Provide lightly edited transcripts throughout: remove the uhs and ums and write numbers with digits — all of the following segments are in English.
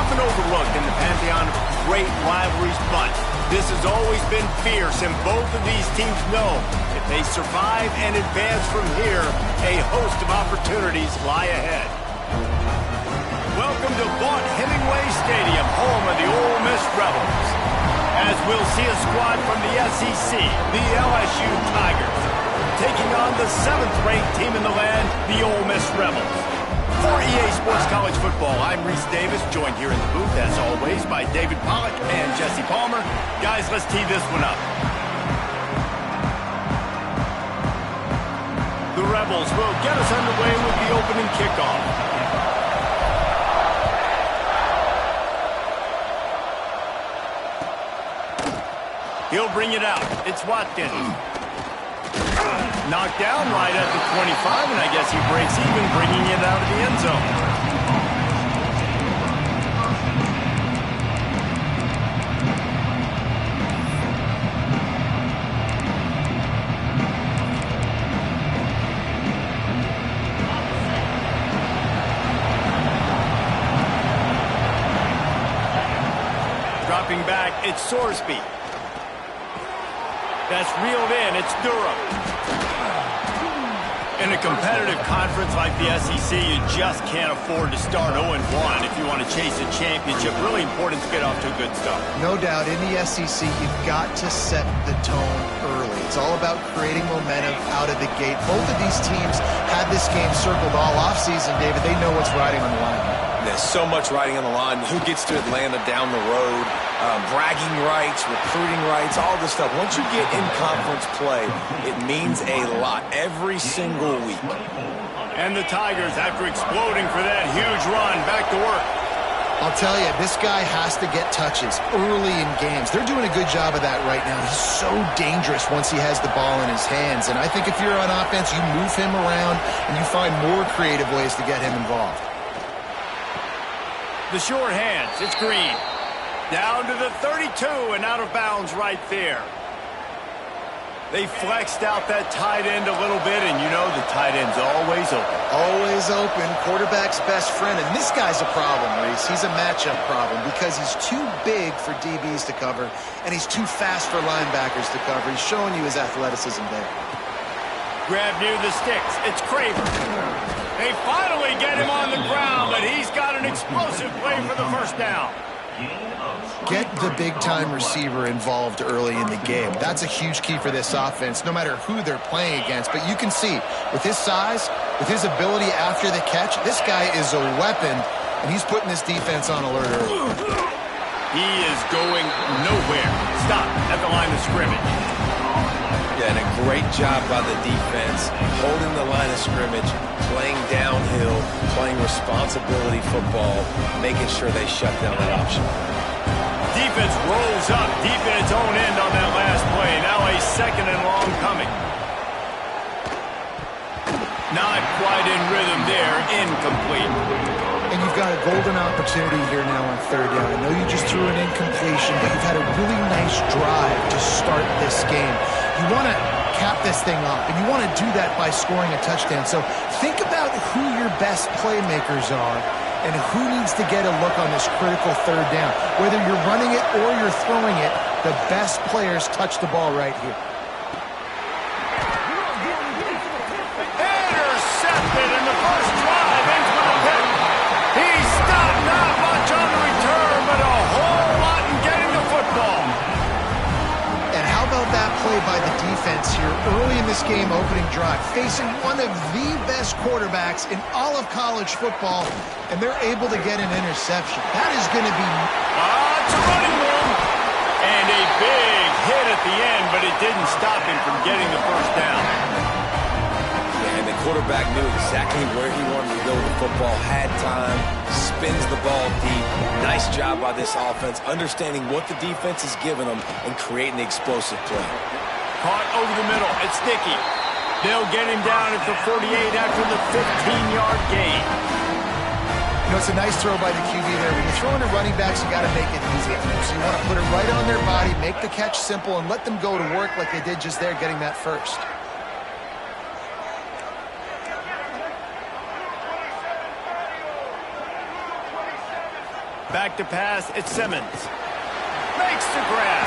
often overlooked in the pantheon of great rivalries, but this has always been fierce, and both of these teams know if they survive and advance from here, a host of opportunities lie ahead. Welcome to Vaught-Hemingway Stadium, home of the Ole Miss Rebels, as we'll see a squad from the SEC, the LSU Tigers, taking on the 7th-ranked team in the land, the Ole Miss Rebels. For EA Sports College Football, I'm Reese Davis, joined here in the booth, as always, by David Pollack and Jesse Palmer. Guys, let's tee this one up. The Rebels will get us underway with the opening kickoff. He'll bring it out. It's Watkins. Knocked down right at the 25, and I guess he breaks even, bringing it out of the end zone. Dropping back, it's Sorsby. That's reeled in, it's Durham. In a competitive conference like the SEC, you just can't afford to start 0-1 if you want to chase a championship. Really important to get off to a good start. No doubt, in the SEC, you've got to set the tone early. It's all about creating momentum out of the gate. Both of these teams had this game circled all offseason, David. They know what's riding on the line. There's so much riding on the line. Who gets to Atlanta down the road? Bragging rights, recruiting rights, all this stuff. Once you get in conference play, it means a lot every single week. And the Tigers, after exploding for that huge run, back to work. I'll tell you, this guy has to get touches early in games. They're doing a good job of that right now. He's so dangerous once he has the ball in his hands. And I think if you're on offense, you move him around and you find more creative ways to get him involved. The short hands, it's Green. Down to the 32 and out of bounds right there. They flexed out that tight end a little bit, and you know the tight end's always open. Always open. Quarterback's best friend, and this guy's a problem, Reese. He's a matchup problem because he's too big for DBs to cover, and he's too fast for linebackers to cover. He's showing you his athleticism there. Grab near the sticks. It's Craver. They finally get him on the ground, but he's got an explosive play for the first down. Get the big-time receiver involved early in the game. That's a huge key for this offense, no matter who they're playing against. But you can see, with his size, with his ability after the catch, this guy is a weapon, and he's putting this defense on alert early. He is going nowhere. Stop at the line of scrimmage. Yeah, and a great job by the defense, holding the line of scrimmage, playing downhill, playing responsibility football, making sure they shut down that option. Defense rolls up deep in its own end on that last play. Now a 2nd and long coming. Not quite in rhythm there. Incomplete. And you've got a golden opportunity here now on 3rd down. I know you just threw an incompletion, but you've had a really nice drive to start this game. You want to cap this thing off, and you want to do that by scoring a touchdown. So think about who your best playmakers are and who needs to get a look on this critical 3rd down. Whether you're running it or you're throwing it, the best players touch the ball right here. Intercepted in the first drive into the pit. He stopped, not much on the return, but a whole lot in getting the football. And how about that play by the defense here early in this game, opening drive, facing one of the best quarterbacks in all of college football, and they're able to get an interception. That is going to be... It's a running room. And a big hit at the end, but it didn't stop him from getting the first down. And the quarterback knew exactly where he wanted to go with the football, had time, spins the ball deep. Nice job by this offense, understanding what the defense is giving them and creating the explosive play. Caught over the middle. It's Dickey. They'll get him down at the 48 after the 15-yard gain. You know, it's a nice throw by the QB there. When you're throwing to running backs, you got to make it easy for them. So you want to put it right on their body, make the catch simple, and let them go to work like they did just there, getting that first. Back to pass, it's Simmons. Makes the grab.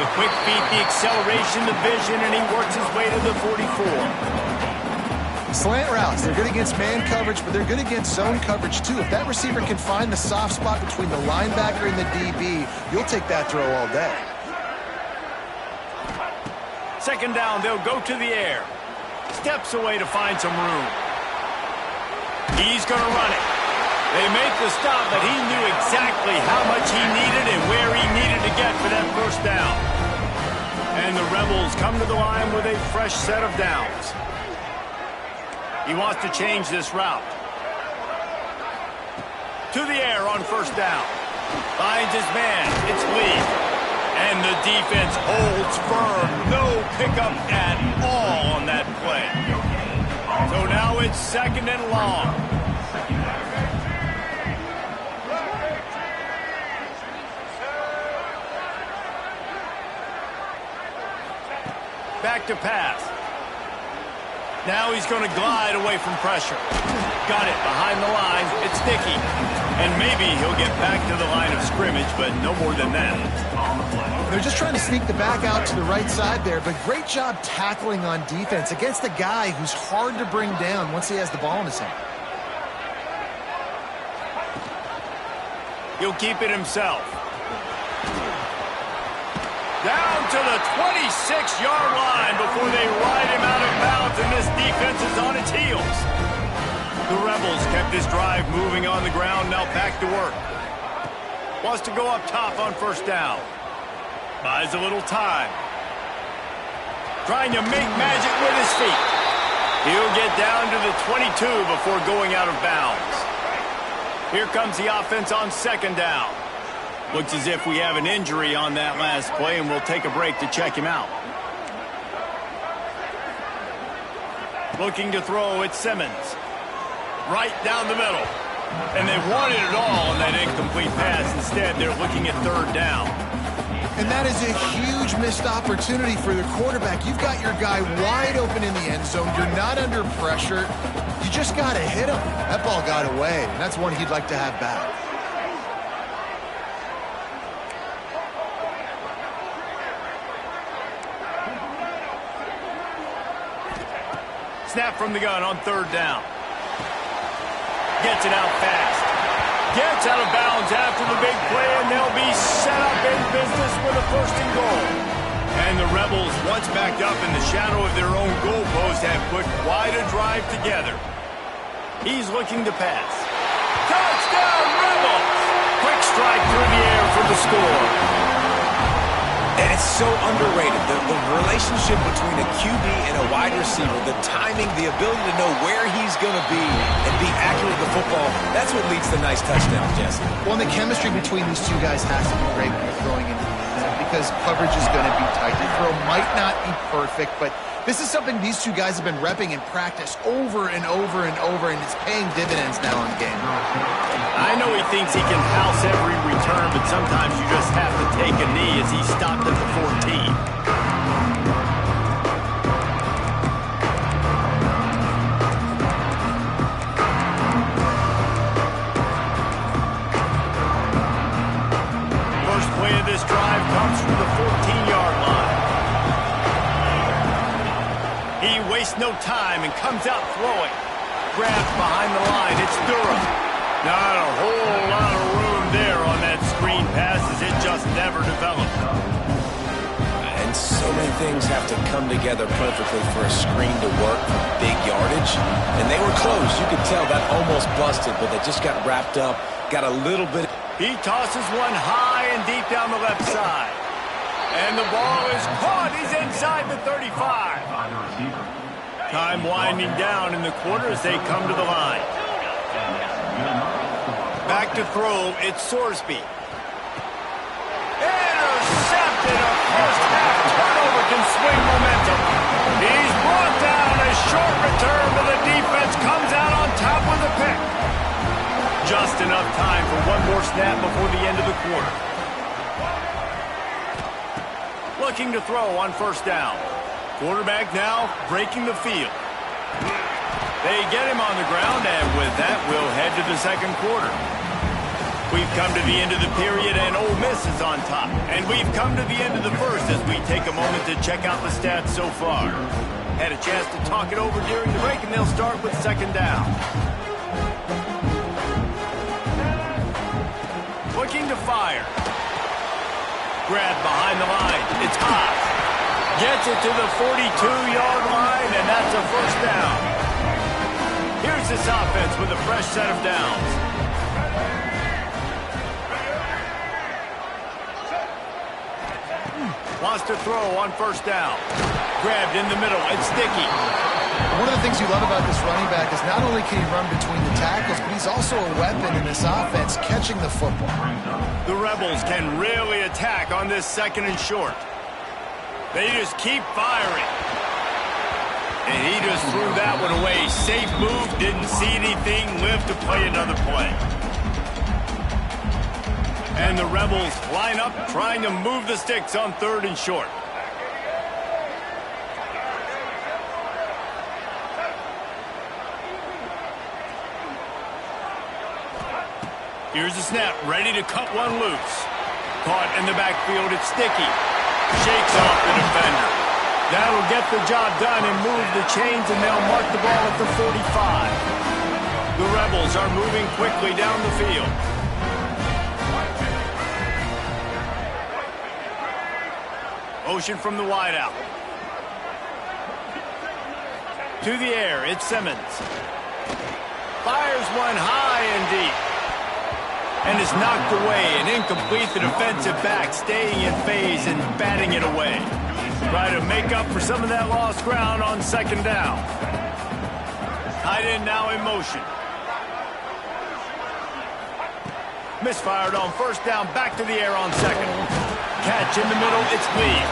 The quick feet, the acceleration, the vision, and he works his way to the 44. Slant routes, they're good against man coverage, but they're good against zone coverage too. If that receiver can find the soft spot between the linebacker and the DB, you'll take that throw all day. Second down, they'll go to the air. Steps away to find some room. He's going to run it. They make the stop, but he knew exactly how much he needed and where he needed to get for that first down. And the Rebels come to the line with a fresh set of downs. He wants to change this route. To the air on first down. Finds his man. It's Lee. And the defense holds firm. No pickup at all on that play. So now it's second and long. Back to pass. Now he's going to glide away from pressure. Got it behind the line. It's Dickey. And maybe he'll get back to the line of scrimmage, but no more than that. They're just trying to sneak the back out to the right side there, but great job tackling on defense against a guy who's hard to bring down once he has the ball in his hand. He'll keep it himself. Down to the 26-yard line before they ride him out of bounds, and this defense is on its heels. The Rebels kept this drive moving on the ground, now back to work. Wants to go up top on first down. Buys a little time. Trying to make magic with his feet. He'll get down to the 22 before going out of bounds. Here comes the offense on second down. Looks as if we have an injury on that last play, and we'll take a break to check him out. Looking to throw, it's Simmons. Right down the middle. And they wanted it all on that incomplete pass. Instead, they're looking at third down. And that is a huge missed opportunity for the quarterback. You've got your guy wide open in the end zone. You're not under pressure. You just got to hit him. That ball got away, and that's one he'd like to have back. Snap from the gun on third down. Gets it out fast. Gets out of bounds after the big play, and they'll be set up in business with a first and goal. And the Rebels, once backed up in the shadow of their own goalpost, have put quite a drive together. He's looking to pass. Touchdown, Rebels! Quick strike through the air for the score. And it's so underrated, the relationship between a QB and a wide receiver, the timing, the ability to know where he's going to be and be accurate with the football, that's what leads to nice touchdowns, Jesse. Well, and the chemistry between these two guys has to be great when you're throwing into the end zone because coverage is going to be tight. The throw might not be perfect, but this is something these two guys have been repping in practice over and over and over, and it's paying dividends now in game. I know he thinks he can house every return, but sometimes you just have to take a knee as he stopped at the 14. First play of this drive comes from the 14-yard line. He wastes no time and comes out throwing. Grabs behind the line. It's Durham. Not a whole lot of room there on that screen pass as it just never developed. And so many things have to come together perfectly for a screen to work for big yardage. And they were close. You could tell that almost busted, but they just got wrapped up, got a little bit. He tosses one high and deep down the left side. And the ball is caught. He's inside the 35. Time winding down in the quarter as they come to the line. Back to throw, it's Sorsby. Intercepted, a first half turnover can swing momentum. He's brought down, a short return, but the defense comes out on top with a pick. Just enough time for one more snap before the end of the quarter. Looking to throw on first down. Quarterback now breaking the field. They get him on the ground, and with that, we'll head to the second quarter. We've come to the end of the period, and Ole Miss is on top. And we've come to the end of the first as we take a moment to check out the stats so far. Had a chance to talk it over during the break, and they'll start with second down. Looking to fire. Grab behind the line. It's hot. Gets it to the 42-yard line, and that's a first down. Here's this offense with a fresh set of downs. Wants to throw on first down. Grabbed in the middle. It's sticky. One of the things you love about this running back is not only can he run between the tackles, but he's also a weapon in this offense, catching the football. The Rebels can really attack on this second and short. They just keep firing. And he just threw that one away. Safe move, didn't see anything, lived to play another play. And the Rebels line up, trying to move the sticks on third and short. Here's the snap, ready to cut one loose. Caught in the backfield, it's sticky. Shakes off the defender. That'll get the job done and move the chains, and they'll mark the ball at the 45. The Rebels are moving quickly down the field. Motion from the wideout. To the air, it's Simmons. Fires one high and deep. And it's knocked away and incomplete. The defensive back staying in phase and batting it away. Try to make up for some of that lost ground on second down. Tight end now in motion. Misfired on first down, back to the air on second. Catch in the middle, it's Lee.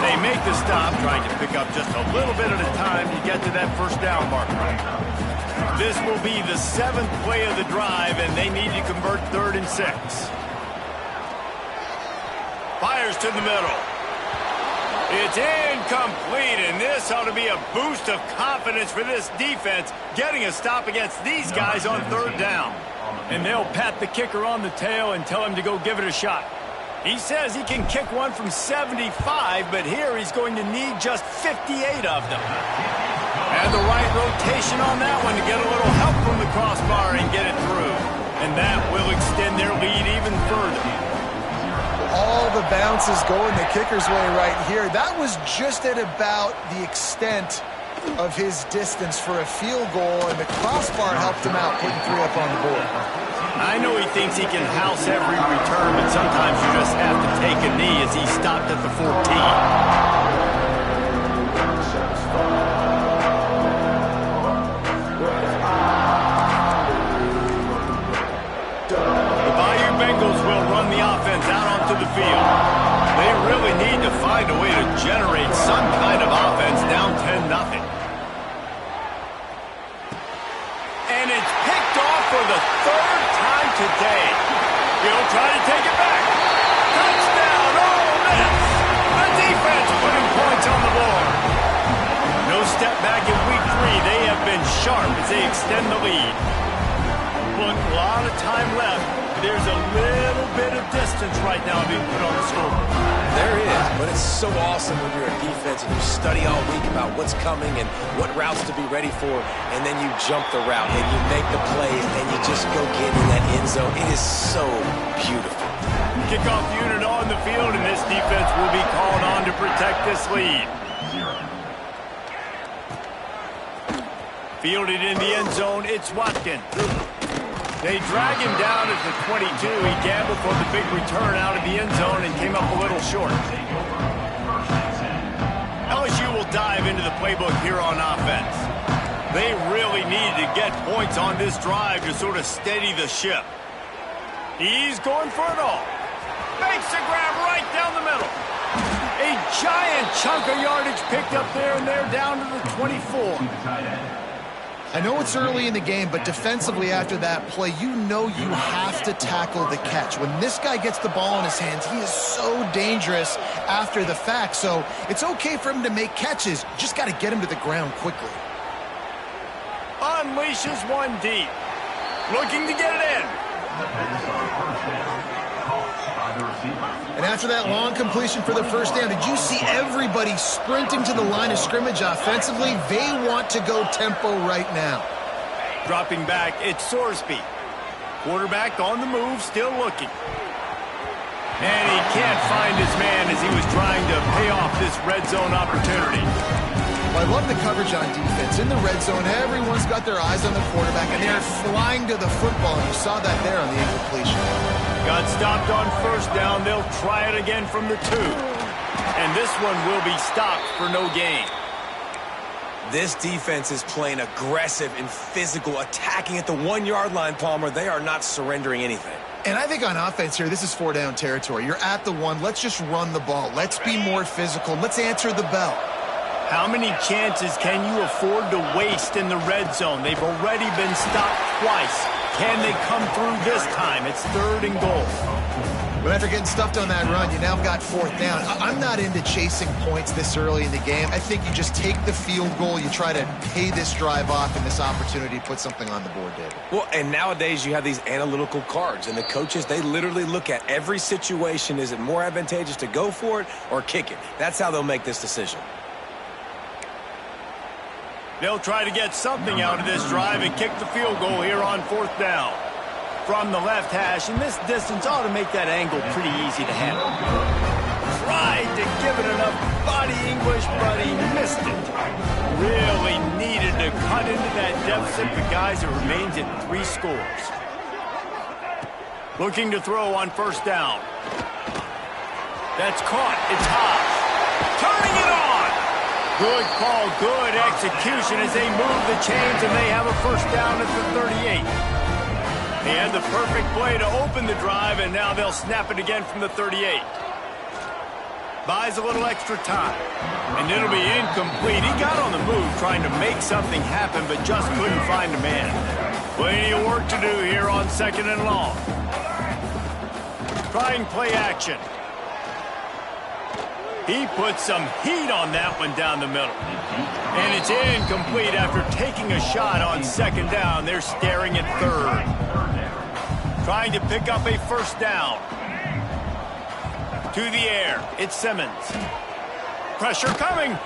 They make the stop, trying to pick up just a little bit at a time to get to that first down marker. This will be the 7th play of the drive, and they need to convert 3rd and 6. Fires to the middle. It's incomplete, and this ought to be a boost of confidence for this defense, getting a stop against these guys on 3rd down. And they'll pat the kicker on the tail and tell him to go give it a shot. He says he can kick one from 75, but here he's going to need just 58 of them. And the right rotation on that one to get a little help from the crossbar and get it through. And that will extend their lead even further. All the bounces going the kicker's way right here. That was just at about the extent of his distance for a field goal, and the crossbar helped him out, putting 3 up on the board. I know he thinks he can house every return, but sometimes you just have to take a knee as he stopped at the 14. The Bayou Bengals will run the offense out onto the field. They really need to find a way to generate some kind of offense down 10-0. And it's picked off for the 3rd time today. He'll try to take it back. Touchdown, Ole Miss! The defense putting points on the board. No step back in week 3. They have been sharp as they extend the lead. Look, a lot of time left. There's a little bit of distance right now being put on the scoreboard. There is, but it's so awesome when you're a defense and you study all week about what's coming and what routes to be ready for, and then you jump the route and you make the play and you just go get in that end zone. It is so beautiful. Kickoff unit on the field, and this defense will be called on to protect this lead. Fielded in the end zone, it's Watkins. They drag him down at the 22. He gambled for the big return out of the end zone and came up a little short. LSU will dive into the playbook here on offense. They really need to get points on this drive to sort of steady the ship. He's going for it all. Makes a grab right down the middle. A giant chunk of yardage picked up there, and they're down to the 24. I know it's early in the game, but defensively after that play, you know you have to tackle the catch. When this guy gets the ball in his hands, he is so dangerous after the fact. So it's okay for him to make catches. You just got to get him to the ground quickly. Unleashes one deep. Looking to get it in. And after that long completion for the first down, did you see everybody sprinting to the line of scrimmage offensively? They want to go tempo right now. Dropping back, it's Sorsby. Quarterback on the move, still looking. And he can't find his man as he was trying to pay off this red zone opportunity. Well, I love the coverage on defense. In the red zone, everyone's got their eyes on the quarterback, and they're flying to the football. And you saw that there on the incompletion. Got stopped on first down. They'll try it again from the 2. And this one will be stopped for no gain. This defense is playing aggressive and physical, attacking at the 1-yard line, Palmer. They are not surrendering anything. And I think on offense here, this is 4-down territory. You're at the 1. Let's just run the ball. Let's be more physical. Let's answer the bell. How many chances can you afford to waste in the red zone? They've already been stopped twice. Can they come through this time? It's 3rd and goal. But after getting stuffed on that run, you now got 4th down. I'm not into chasing points this early in the game. I think you just take the field goal. You try to pay this drive off and this opportunity to put something on the board, David. Well, and nowadays you have these analytical cards, and the coaches, they literally look at every situation. Is it more advantageous to go for it or kick it? That's how they'll make this decision. They'll try to get something out of this drive and kick the field goal here on 4th down. From the left hash, and this distance ought to make that angle pretty easy to handle. Tried to give it enough body English, but he missed it. Really needed to cut into that deficit, but guys, it remains at 3 scores. Looking to throw on 1st down. That's caught. It's Haas. Turning it on. Good call, good execution as they move the chains, and they have a 1st down at the 38. They had the perfect play to open the drive, and now they'll snap it again from the 38. Buys a little extra time, and it'll be incomplete. He got on the move trying to make something happen, but just couldn't find a man. Plenty of work to do here on 2nd and long. Trying play action. He put some heat on that one down the middle. And it's incomplete after taking a shot on 2nd down. They're staring at 3rd. Trying to pick up a 1st down. To the air. It's Simmons. Pressure coming.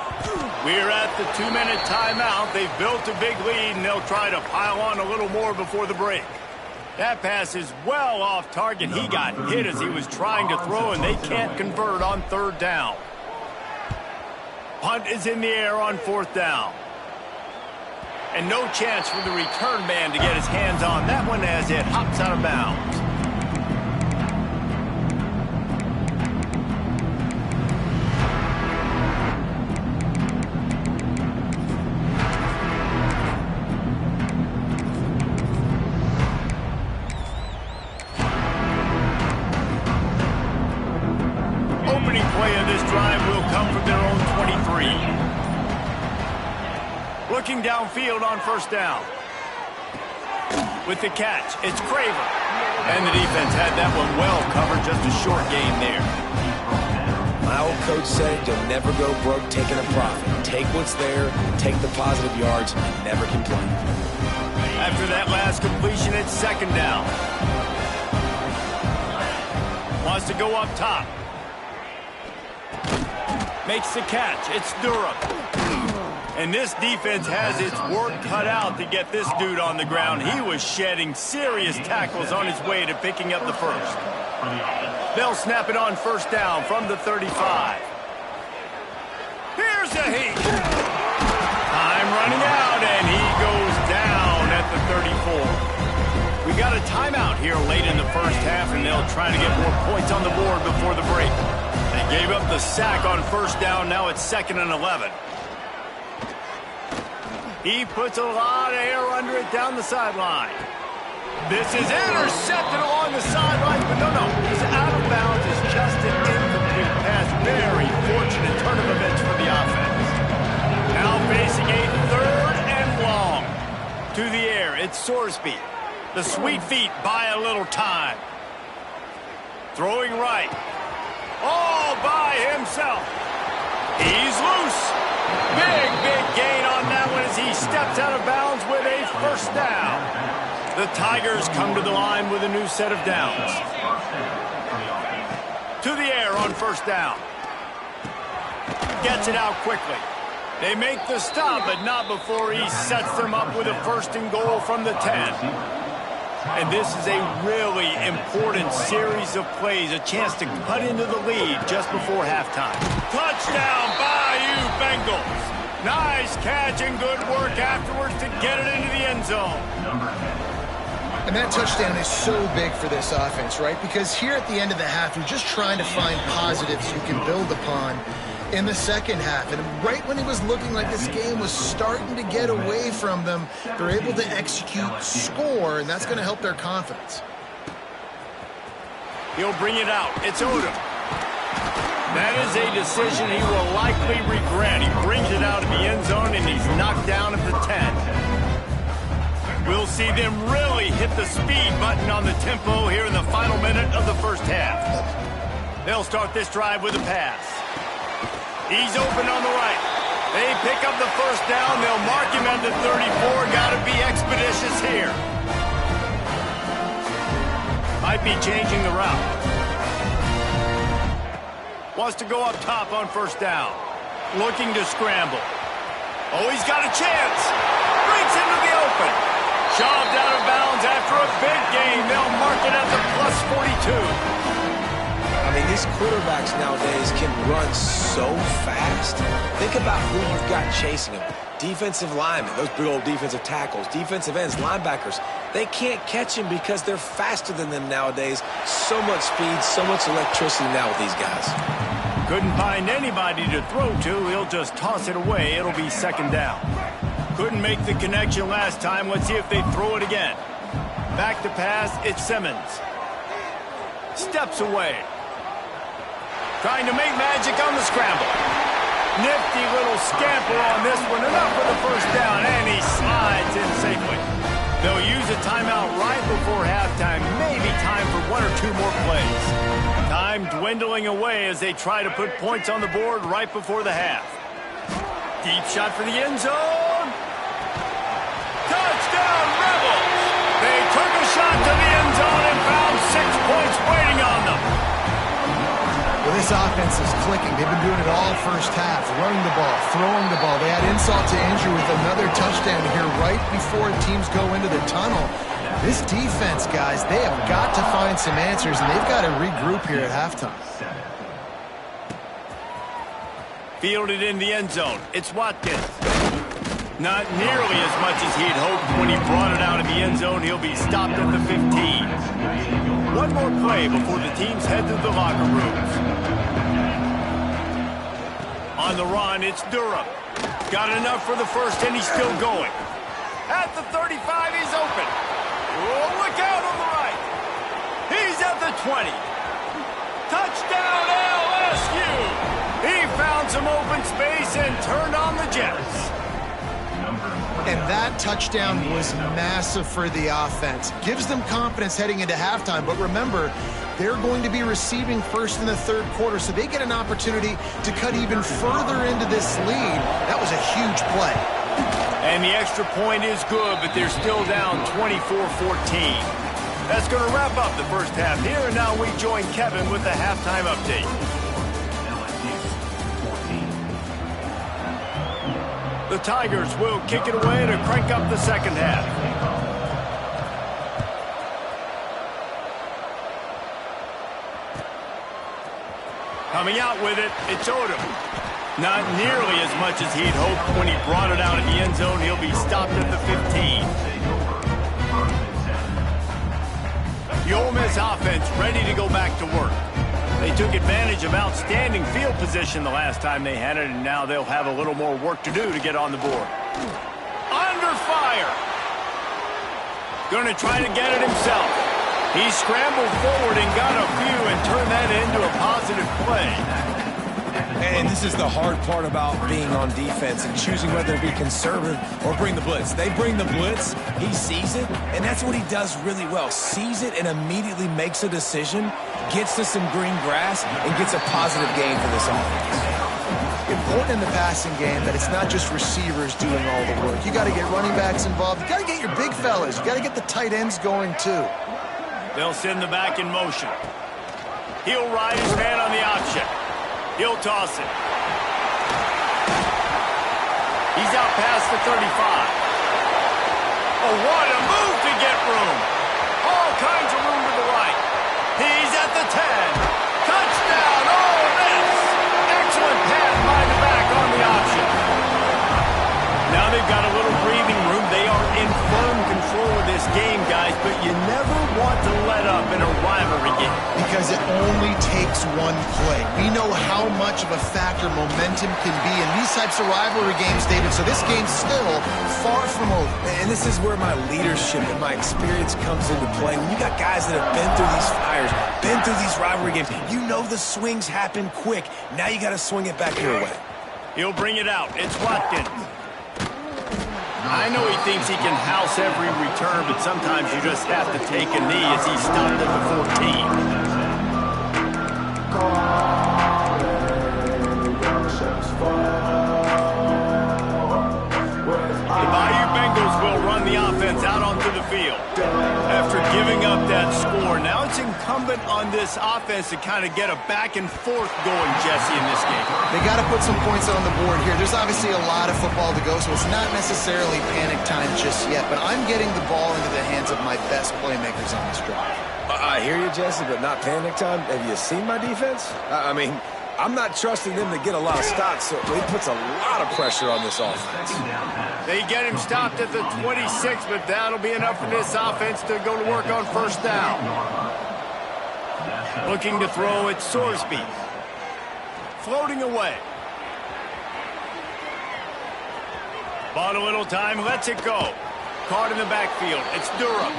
We're at the 2-minute timeout. They've built a big lead, and they'll try to pile on a little more before the break. That pass is well off target. He got hit as he was trying to throw, and they can't convert on 3rd down. Punt is in the air on 4th down. And no chance for the return man to get his hands on that one as it hops out of bounds. Opening play of this drive will come from their own 23. Looking downfield on 1st down. With the catch, it's Craver. And the defense had that one well covered, just a short gain there. My old coach said you'll never go broke taking a profit. Take what's there, take the positive yards, and never complain. After that last completion, it's 2nd down. Wants to go up top. Makes the catch. It's Durham. And this defense has its work cut out to get this dude on the ground. He was shedding serious tackles on his way to picking up the 1st. They'll snap it on 1st down from the 35. Here's a heat. Time running out, and he goes down at the 34. We got a timeout here late in the 1st half, and they'll try to get more points on the board before the break. They gave up the sack on 1st down. Now it's 2nd and 11. He puts a lot of air under it down the sideline. This is intercepted along the sideline, but no, he's out of bounds. It's just an incomplete pass. Very fortunate turn of events for the offense. Now facing a 3rd and long. To the air, it's Sorsby. The sweet feet buy a little time. Throwing right. All by himself. He's loose. Big gain on that one as he steps out of bounds with a 1st down. The Tigers come to the line with a new set of downs. To the air on first down. Gets it out quickly. They make the stop, but not before he sets them up with a first and goal from the 10. And this is a really important series of plays, a chance to cut into the lead just before halftime. Touchdown, Bayou Bengals. Nice catch and good work afterwards to get it into the end zone. And that touchdown is so big for this offense, right? Because here at the end of the half, you're just trying to find positives you can build upon in the second half. And right when it was looking like this game was starting to get away from them, they're able to execute, score, and that's going to help their confidence. He'll bring it out. It's Odom. That is a decision he will likely regret. He brings it out of the end zone, and he's knocked down at the 10. We'll see them really hit the speed button on the tempo here in the final minute of the first half. They'll start this drive with a pass. He's open on the right. They pick up the first down. They'll mark him at the 34. Got to be expeditious here. Might be changing the route. Wants to go up top on first down. Looking to scramble. Oh, he's got a chance. Breaks into the open. Shoved out of bounds after a big gain. They'll mark it at the +42. I mean, these quarterbacks nowadays can run so fast. Think about who you've got chasing them. Defensive linemen, those big old defensive tackles, defensive ends, linebackers. They can't catch him because they're faster than them nowadays. So much speed, so much electricity now with these guys. Couldn't find anybody to throw to. He'll just toss it away. It'll be second down. Couldn't make the connection last time. Let's see if they throw it again. Back to pass. It's Simmons. Steps away. Trying to make magic on the scramble. Nifty little scamper on this one. Enough for the first down, and he slides in safely. They'll use a timeout right before halftime. Maybe time for one or two more plays. Time dwindling away as they try to put points on the board right before the half. Deep shot for the end zone. Touchdown, Rebels! They took a shot to the end zone and found 6 points waiting on them. Well, this offense is clicking. They've been doing it all first half, running the ball, throwing the ball. They had insult to injury with another touchdown here right before teams go into the tunnel. This defense, guys, they have got to find some answers, and they've got to regroup here at halftime. Fielded in the end zone. It's Watkins. Not nearly as much as he'd hoped when he brought it out of the end zone. He'll be stopped at the 15. One more play before the teams head to the locker rooms. On the run, it's Durham. Got enough for the first, and he's still going. At the 35, he's open. Oh, look out on the right. He's at the 20. Touchdown, LSU. He found some open space and turned on the Jets. And that touchdown was massive for the offense. Gives them confidence heading into halftime. But remember, they're going to be receiving first in the third quarter, so they get an opportunity to cut even further into this lead. That was a huge play. And the extra point is good, but they're still down 24-14. That's going to wrap up the first half here, and now we join Kevin with the halftime update. The Tigers will kick it away to crank up the second half. Coming out with it, it's Odom. Not nearly as much as he'd hoped when he brought it out of the end zone. He'll be stopped at the 15. The Ole Miss offense ready to go back to work. They took advantage of outstanding field position the last time they had it, and now they'll have a little more work to do to get on the board. Under fire. Going to try to get it himself. He scrambled forward and got a few and turned that into a positive play. And this is the hard part about being on defense and choosing whether to be conservative or bring the blitz. They bring the blitz, he sees it, and that's what he does really well. Sees it and immediately makes a decision, gets to some green grass, and gets a positive gain for this offense. important in the passing game that it's not just receivers doing all the work. You got to get running backs involved. You got to get your big fellas. You got to get the tight ends going too. They'll send the back in motion. He'll ride his man on the option. He'll toss it. He's out past the 35. Oh, what a move to get room. All kinds of room to the right. He's at the 10. Touchdown, Ole Miss. Excellent pass by the back on the option. Now they've got a little breathing room. They are in firm control of this game, guys, but you never want to let up in a rivalry game. Because it only takes one play. We know how much of a factor momentum can be in these types of rivalry games, David, so this game's still far from over. And this is where my leadership and my experience comes into play. When you got guys that have been through these fires, been through these rivalry games, you know the swings happen quick. Now you got to swing it back your way. He'll bring it out. It's Watkins. I know he thinks he can house every return, but sometimes you just have to take a knee as he stopped at the 14. The Bayou Bengals will run the offense out onto the field. After giving up that score, now it's incumbent on this offense to kind of get a back and forth going, Jesse, in this game. They got to put some points on the board here. There's obviously a lot of football to go, so it's not necessarily panic time just yet, but I'm getting the ball into the hands of my best playmakers on this drive. I hear you, Jesse, but not panic time. Have you seen my defense? I mean, I'm not trusting them to get a lot of stops, so it puts a lot of pressure on this offense. They get him stopped at the 26, but that'll be enough for this offense to go to work on first down. Looking to throw at Sorsby. Floating away. Bought a little time, lets it go. Caught in the backfield. It's Durham.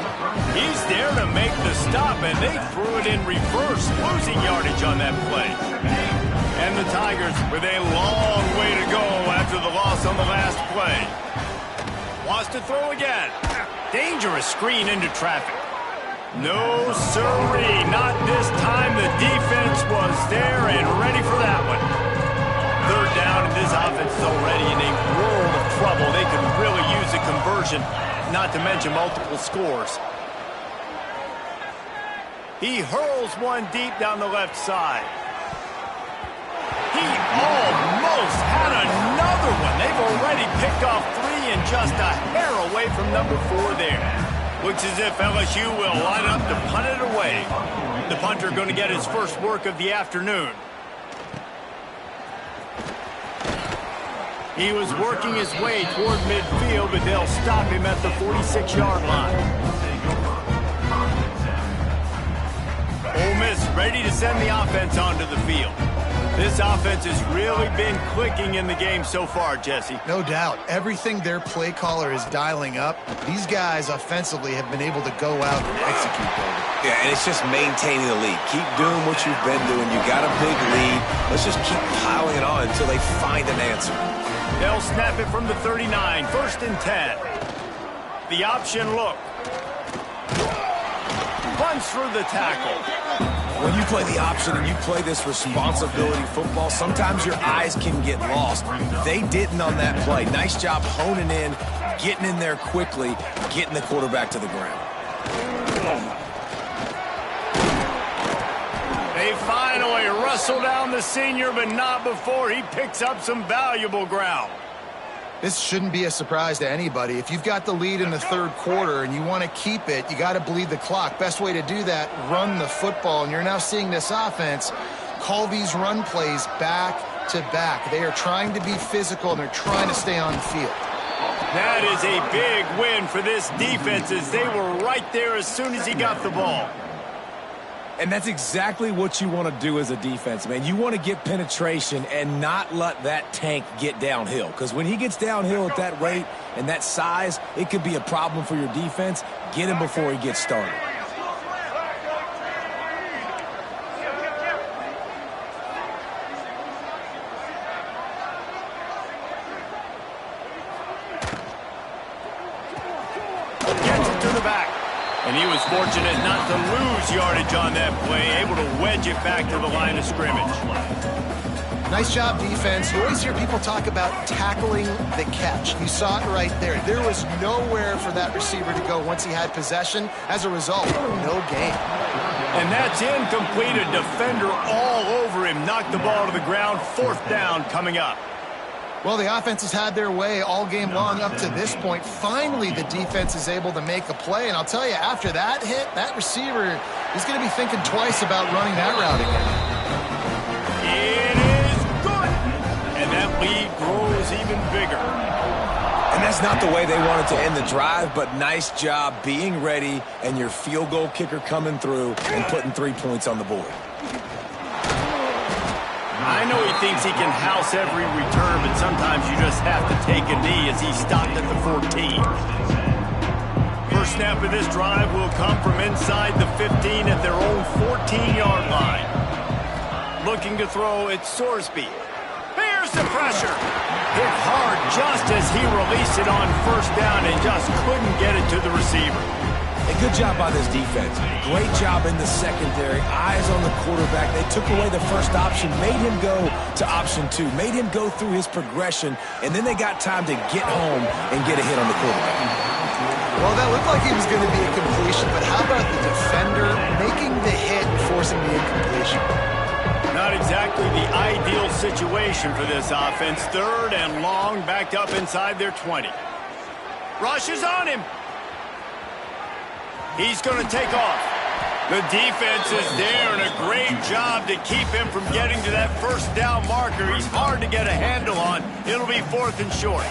He's there to make the stop, and they threw it in reverse, losing yardage on that play. And the Tigers with a long way to go after the loss on the last play. Wants to throw again. Dangerous screen into traffic. No sirree, not this time. The defense was there and ready for that one. Third down, and this offense is already in a world of trouble. They could really use a conversion, not to mention multiple scores. He hurls one deep down the left side. He almost had another one. They've already picked off 3 and just a hair away from number 4 there. Looks as if LSU will line up to punt it away. The punter going to get his first work of the afternoon. He was working his way toward midfield, but they'll stop him at the 46-yard line. Ole Miss ready to send the offense onto the field. This offense has really been clicking in the game so far, Jesse. No doubt. Everything their play caller is dialing up, these guys offensively have been able to go out and execute, David. Yeah, and it's just maintaining the lead. Keep doing what you've been doing. You got a big lead. Let's just keep piling it on until they find an answer. They'll snap it from the 39, 1st and 10. The option look. Punch through the tackle. When you play the option and you play this responsibility football, sometimes your eyes can get lost. They didn't on that play. Nice job honing in, getting in there quickly, getting the quarterback to the ground. They finally wrestle down the senior, but not before he picks up some valuable ground. This shouldn't be a surprise to anybody. If you've got the lead in the third quarter and you want to keep it, you got to bleed the clock. Best way to do that, run the football. And you're now seeing this offense call these run plays back to back. They are trying to be physical, and they're trying to stay on the field. That is a big win for this defense, as they were right there as soon as he got the ball. And that's exactly what you want to do as a defense, man. You want to get penetration and not let that tank get downhill. Because when he gets downhill at that rate and that size, it could be a problem for your defense. Get him before he gets started. Gets it to the back. And he was fortunate not to lose yardage on that play, able to wedge it back to the line of scrimmage. Nice job, defense. You always hear people talk about tackling the catch. You saw it right there. There was nowhere for that receiver to go once he had possession. As a result, no gain. And that's incomplete. A defender all over him. Knocked the ball to the ground. 4th down coming up. Well, the offense has had their way all game long up to this point. Finally, the defense is able to make a play. And I'll tell you, after that hit, that receiver is going to be thinking twice about running that route again. It is good. And that lead grows even bigger. And that's not the way they wanted to end the drive, but nice job being ready and your field goal kicker coming through and putting 3 points on the board. I know he thinks he can house every return, but sometimes you just have to take a knee as he stopped at the 14. First snap of this drive will come from inside the 15 at their own 14-yard line. Looking to throw, it's Sorsby. Here's the pressure. Hit hard just as he released it on 1st down and just couldn't get it to the receiver. A good job by this defense. Great job in the secondary. Eyes on the quarterback. They took away the first option, made him go to option 2, made him go through his progression, and then they got time to get home and get a hit on the quarterback. Well, that looked like he was going to be a completion, but how about the defender making the hit and forcing the incompletion? Not exactly the ideal situation for this offense. 3rd and long, backed up inside their 20. Rush is on him. He's going to take off. The defense is there, and a great job to keep him from getting to that 1st down marker. He's hard to get a handle on. It'll be 4th and short.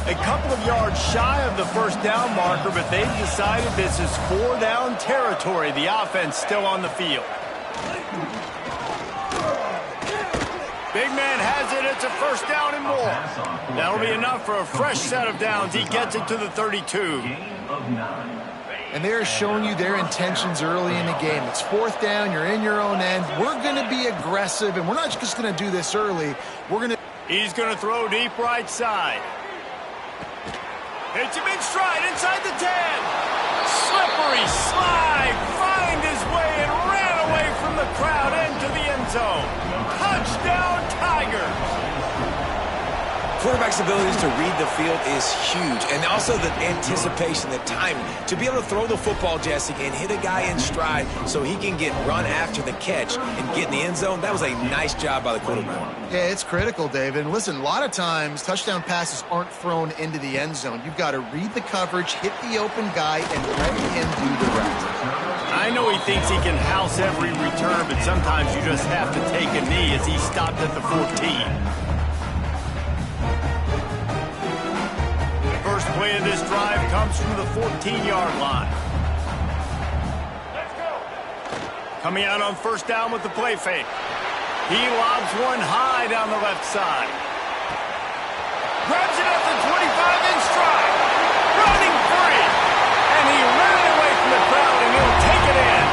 A couple of yards shy of the 1st down marker, but they've decided this is 4 down territory. The offense still on the field. Big man has it. It's a 1st down and more. That'll be enough for a fresh set of downs. He gets it to the 32. And they're showing you their intentions early in the game. It's 4th down. You're in your own end. We're going to be aggressive, and we're not just going to do this early. He's going to throw deep right side. Hits him in stride inside the 10. Slippery slide. Find his way and ran away from the crowd into the end zone. Touchdown, Tigers. Quarterback's abilities to read the field is huge, and also the anticipation, the timing. To be able to throw the football, Jesse, and hit a guy in stride so he can get run after the catch and get in the end zone, that was a nice job by the quarterback. Yeah, it's critical, David. And listen, a lot of times touchdown passes aren't thrown into the end zone. You've got to read the coverage, hit the open guy, and let him do the rest. I know he thinks he can house every return, but sometimes you just have to take a knee as he stopped at the 14. First play of this drive comes from the 14-yard line. Let's go. Coming out on 1st down with the play fake. He lobs one high down the left side. Grabs it at the 25 in stride. Running free. And he ran away from the crowd, and he'll take it in.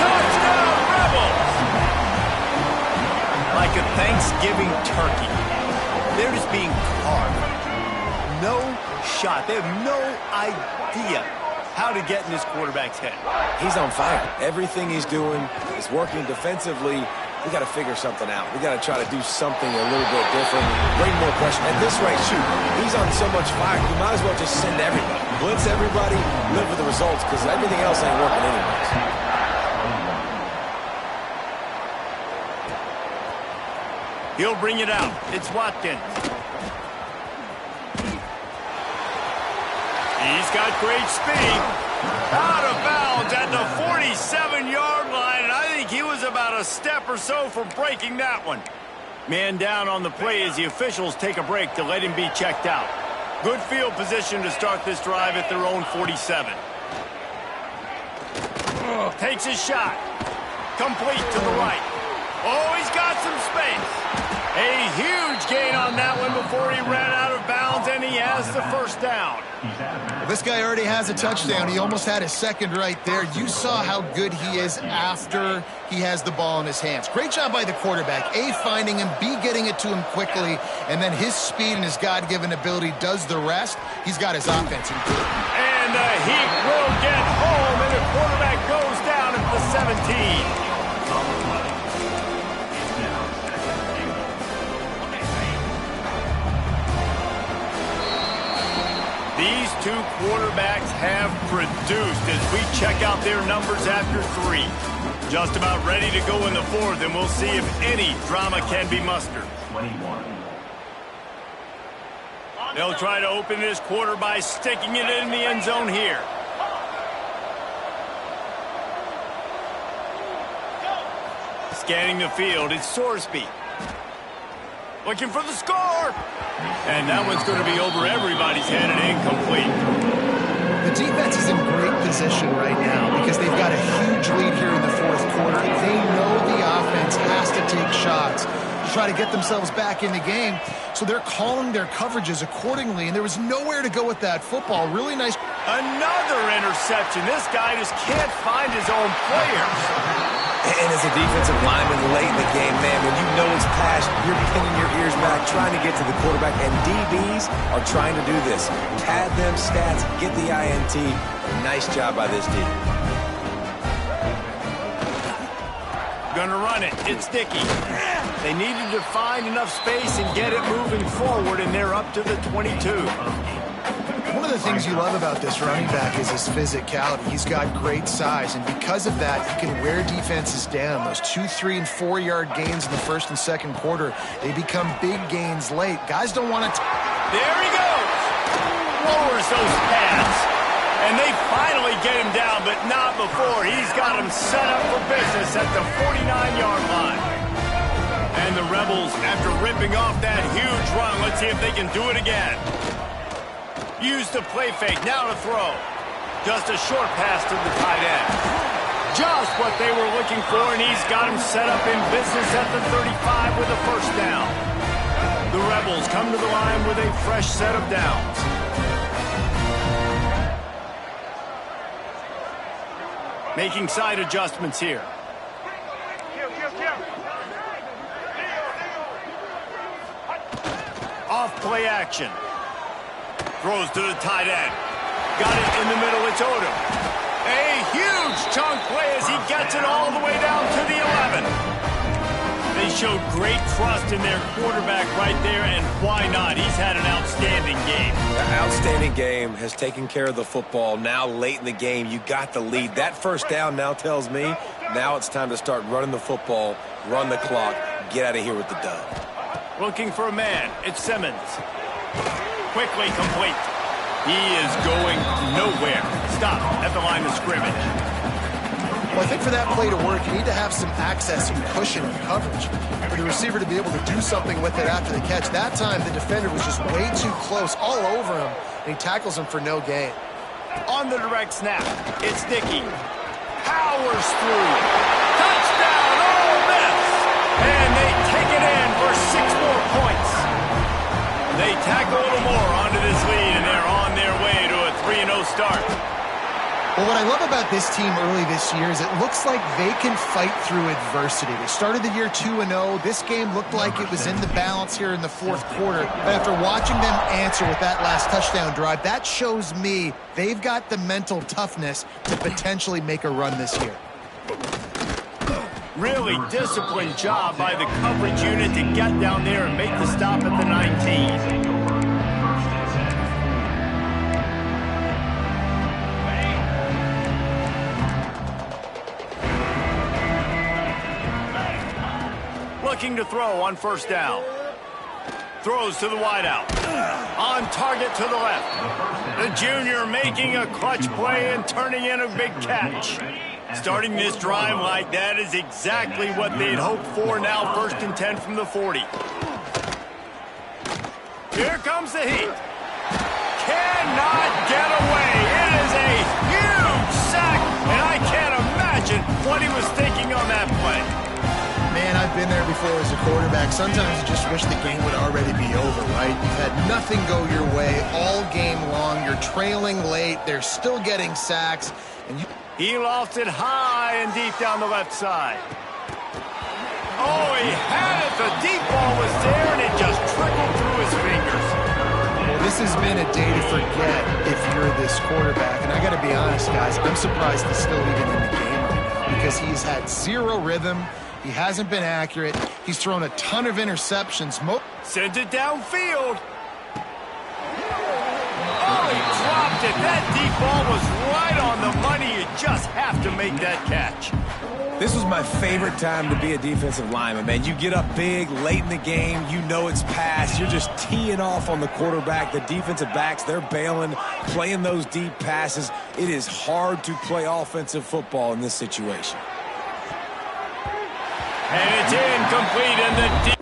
Touchdown, Rebels. Like a Thanksgiving turkey. They're just being carved. No shot. They have no idea how to get in this quarterback's head. He's on fire. Everything he's doing is working defensively. We got to figure something out. We got to try to do something a little bit different. Bring more pressure. At this rate, shoot, he's on so much fire, you might as well just send everybody. Blitz everybody, live with the results, because everything else ain't working anyways. He'll bring it out. It's Watkins. He's got great speed. Out of bounds at the 47-yard line, and I think he was about a step or so from breaking that one. Man down on the play as the officials take a break to let him be checked out. Good field position to start this drive at their own 47. Takes his shot. Complete to the right. Oh, he's got some space. A huge gain on that one before he ran out of bounds, and he has the 1st down. Well, this guy already has a touchdown. He almost had his 2nd right there. You saw how good he is after he has the ball in his hands. Great job by the quarterback. A, finding him, B, getting it to him quickly, and then his speed and his God-given ability does the rest. He's got his offense in good. And the Heat will get home, and the quarterback goes down at the 17. These two quarterbacks have produced as we check out their numbers after 3. Just about ready to go in the 4th, and we'll see if any drama can be mustered. 21. They'll try to open this quarter by sticking it in the end zone here. Scanning the field, it's Sorsby. Looking for the score. And that one's going to be over everybody's head and incomplete. The defense is in great position right now because they've got a huge lead here in the 4th quarter. They know the offense has to take shots to try to get themselves back in the game. So they're calling their coverages accordingly, and there was nowhere to go with that football. Really nice. Another interception. This guy just can't find his own players. And as a defensive lineman late in the game, man, when you know it's past, you're pinning your ears back, trying to get to the quarterback, and DBs are trying to do this. Pad them stats, get the INT. Nice job by this D. Gonna run it. It's Dickey. They needed to find enough space and get it moving forward, and they're up to the 22. One of the things you love about this running back is his physicality. He's got great size, and because of that, he can wear defenses down. Those 2-, 3-, and 4-yard gains in the 1st and 2nd quarter, they become big gains late. Guys don't want to... There he goes! Lowers those pads. And they finally get him down, but not before. He's got him set up for business at the 49-yard line. And the Rebels, after ripping off that huge run, let's see if they can do it again. Used the play fake, now to throw. Just a short pass to the tight end. Just what they were looking for, and he's got him set up in business at the 35 with a 1st down. The Rebels come to the line with a fresh set of downs. Making side adjustments here. Off play action. Throws to the tight end. Got it in the middle. It's Odom. A huge chunk play as he gets it all the way down to the 11. They showed great trust in their quarterback right there, and why not? He's had an outstanding game. The outstanding game has taken care of the football. Now late in the game, you got the lead. That 1st down now tells me now it's time to start running the football, run the clock, get out of here with the dub. Looking for a man. It's Simmons. Quickly complete. He is going nowhere. Stop at the line of scrimmage. Well, I think for that play to work, you need to have some access and cushion in coverage for the receiver to be able to do something with it after the catch. That time, the defender was just way too close, all over him, and he tackles him for no gain. On the direct snap, it's Dickey. Powers through. Touchdown, Ole Miss! And they take it in for 6 more points. They tack a little more onto this lead, and they're on their way to a 3-0 start. Well, what I love about this team early this year is it looks like they can fight through adversity. They started the year 2-0. This game looked like it was in the balance here in the 4th quarter. But after watching them answer with that last touchdown drive, that shows me they've got the mental toughness to potentially make a run this year. Really disciplined job by the coverage unit to get down there and make the stop at the 19. Looking to throw on 1st down. Throws to the wideout. On target to the left. The junior making a clutch play and turning in a big catch. Starting this drive like that is exactly what they'd hoped for. Now 1st and 10 from the 40. Here comes the heat. Cannot get away. It is a huge sack, and I can't imagine what he was thinking on that play. Man, I've been there before as a quarterback. Sometimes you just wish the game would already be over, right? You've had nothing go your way all game long. You're trailing late. They're still getting sacks. And he lofts it high and deep down the left side. Oh, he had it. The deep ball was there, and it just trickled through his fingers. Well, this has been a day to forget if you're this quarterback. And I got to be honest, guys, I'm surprised he's still even in the game right now because he's had zero rhythm. He hasn't been accurate. He's thrown a ton of interceptions. Sends it downfield. Oh, he dropped it. That deep ball was right on the money. You just have to make that catch. This was my favorite time to be a defensive lineman, man. You get up big, late in the game, you know it's past. You're just teeing off on the quarterback. The defensive backs, they're bailing, playing those deep passes. It is hard to play offensive football in this situation. And it's incomplete, and the